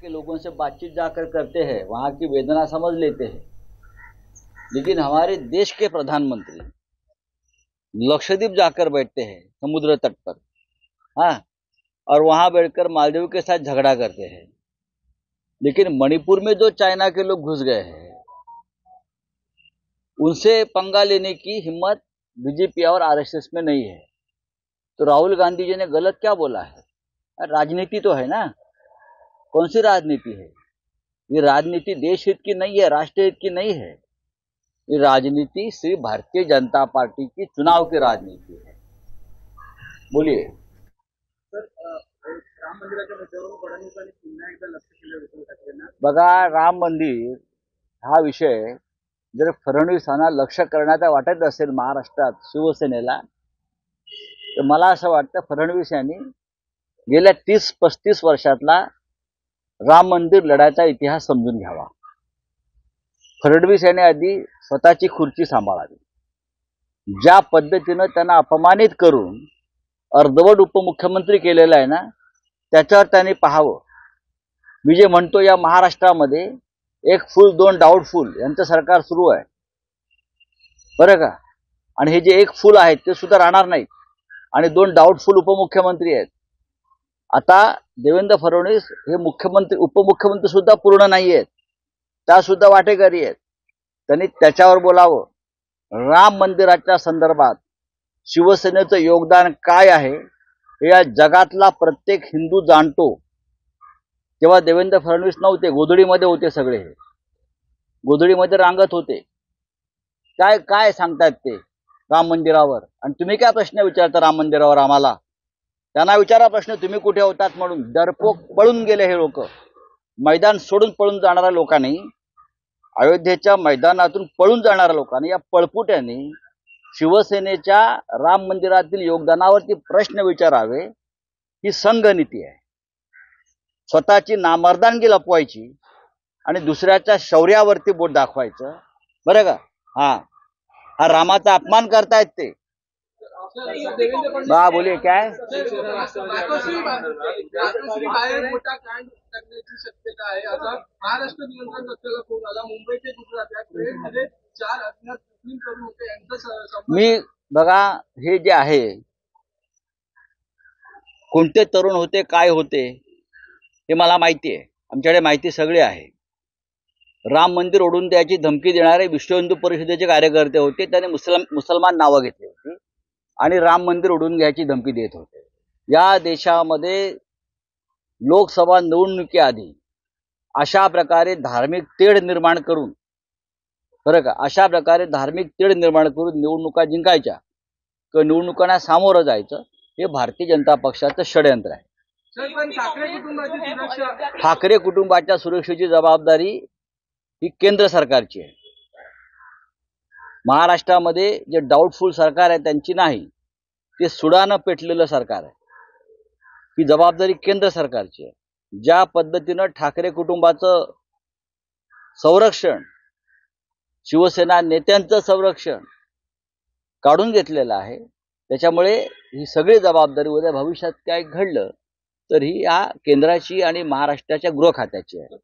के लोगों से बातचीत जाकर करते हैं, वहां की वेदना समझ लेते हैं। लेकिन हमारे देश के प्रधानमंत्री लक्षद्वीप जाकर बैठते हैं समुद्र तट पर, हाँ, और वहां बैठकर मालदीव के साथ झगड़ा करते हैं। लेकिन मणिपुर में जो चाइना के लोग घुस गए हैं, उनसे पंगा लेने की हिम्मत बीजेपी और आरएसएस में नहीं है। तो राहुल गांधी जी ने गलत क्या बोला है? राजनीति तो है ना, कौन सी राजनीति है ये? राजनीति देश हित की नहीं है, राष्ट्र हित की नहीं है। ये राजनीति सिर्फ भारतीय जनता पार्टी की चुनाव की राजनीति है। बोलिए राम मंदिराच्या मुद्द्यावरून फडणवीसांनी पुन्हा एकदा लक्ष केलं उद्धव ठाकरेंना। बघा, राम मंदिर हा विषय जर फडणवीसांना लक्ष करण्याचा वाटत असेल महाराष्ट्रात शिवसेनेला, तर मला असं वाटतं फडणवीस यांनी गेल्या 30-35 वर्षातला राम मंदिर लढायचा इतिहास समजून घ्यावा। फडणवीस यांनी आधी स्वतःची खुर्ची सांभाळावी। ज्या पद्धतीनं त्यांना अपमानित करून अर्धवट उपमुख्यमंत्री केलेला आहे ना, त्याच्यावर त्यांनी पाहावं। मी जे म्हणतो, या महाराष्ट्रामध्ये एक फुल दोन डाऊटफुल यांचं सरकार सुरू आहे, बरं का? आणि हे जे एक फुल आहेत ते सुद्धा राहणार नाहीत आणि दोन डाऊटफुल उपमुख्यमंत्री आहेत। आता देवेंद्र फडणवीस हे मुख्यमंत्री उपमुख्यमंत्री सुद्धा पूर्ण नाही आहेत, त्या सुद्धा वाटेकरी आहेत। त्यांनी त्याच्यावर बोलावं। राम मंदिराच्या संदर्भात शिवसेनेचं योगदान काय आहे हे या जगातला प्रत्येक हिंदू जाणतो। तेव्हा देवेंद्र फडणवीस नव्हते, गोधडीमध्ये होते सगळे, गोधडीमध्ये रांगत होते। काय काय सांगतायत ते राम मंदिरावर? आणि तुम्ही काय प्रश्न विचारता राम मंदिरावर आम्हाला? त्यांना विचारा प्रश्न, तुम्ही कुठे होतात म्हणून। डरपोक पळून गेले हे लोक, मैदान सोडून पळून जाणाऱ्या लोकांनी, अयोध्येच्या मैदानातून पळून जाणाऱ्या लोकांनी, या पळपुट्यांनी शिवसेनेच्या राम मंदिरातील योगदानावरती प्रश्न विचारावे। ही संघनीती आहे, स्वतःची नामर्दानगी लपवायची आणि दुसऱ्याच्या शौर्यावरती बोट दाखवायचं, बरं का? हा रामाचा अपमान करतायत ते। बा बोलिए क्या है? महाराष्ट्र नियंत्रण कक्षाला फोन आला। मुंबईचे गुजरात ट्रेनमध्ये 4 अज्ञात मुस्लिम तरुण होते, यांचं मी बघा, हे जे आहे, कोणते तरुण होते, काय होते हे मला माहिती आहे। आमच्याकडे माहिती सगळी आहे। राम मंदिर ओढून द्यायची धमकी देणारे विश्व हिंदू परिषदेचे कार्यकर्ते होते। त्यांनी मुसलमान नावं घेतली होती आणि राम मंदिर ओढून घ्यायची धमकी देत होते। या देशामध्ये लोकसभा निवडणुकीआधी अशा प्रकारे धार्मिक तेढ निर्माण करून, बरं का, अशा प्रकारे धार्मिक तेढ निर्माण करून निवडणुका जिंकायच्या किंवा निवडणुकांना सामोरं जायचं, हे भारतीय जनता पक्षाचं षडयंत्र आहे। ठाकरे कुटुंबाच्या सुरक्षेची जबाबदारी ही केंद्र सरकारची आहे। महाराष्ट्रामध्ये जे डाऊटफुल सरकार आहे त्यांची नाही, ते सुडानं पेटलेलं सरकार आहे। ही जबाबदारी केंद्र सरकारची आहे। ज्या पद्धतीनं ठाकरे कुटुंबाचं संरक्षण, शिवसेना नेत्यांचं संरक्षण काढून घेतलेलं आहे, त्याच्यामुळे ही सगळी जबाबदारी उद्या भविष्यात काय घडलं तर ही या केंद्राची आणि महाराष्ट्राच्या गृह खात्याची आहे।